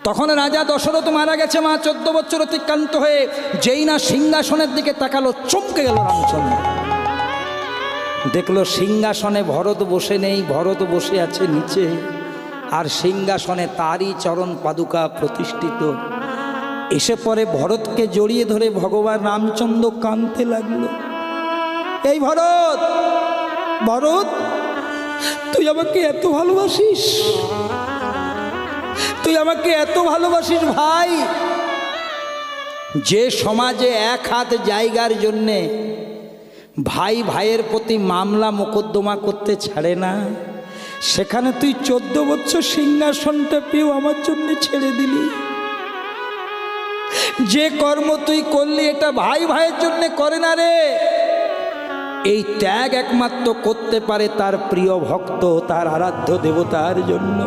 তখন রাজা দশরথ মারা গেছে, মা 14 বছর অতিক্রান্ত হয়ে যেই না সিংহাসনের দিকে তাকালো, চমকে গেল রামচন্দ্র। দেখলো সিংহাসনে ভরত বসে নেই, ভরত বসে আছে নিচে, আর সিংহাসনে তারই চরণ পাদুকা প্রতিষ্ঠিত। এসে পরে ভরতকে জড়িয়ে ধরে ভগবান রামচন্দ্র কাঁদতে লাগলো। এই ভরত, ভরত, তুই আমাকে এত ভালোবাসিস, তুই আমাকে এত ভালোবাসিস ভাই। যে সমাজে এক হাত জায়গার জন্যে ভাই ভাইয়ের প্রতি মামলা মোকদ্দমা করতে ছাড়ে না, সেখানে তুই 14 বছর সিংহাসনটা পেয়েও আমার জন্য ছেড়ে দিলি। যে কর্ম তুই করলি এটা ভাই ভাইয়ের জন্য করে না রে। এই ত্যাগ একমাত্র করতে পারে তার প্রিয় ভক্ত, তার আরাধ্য দেবতার জন্য।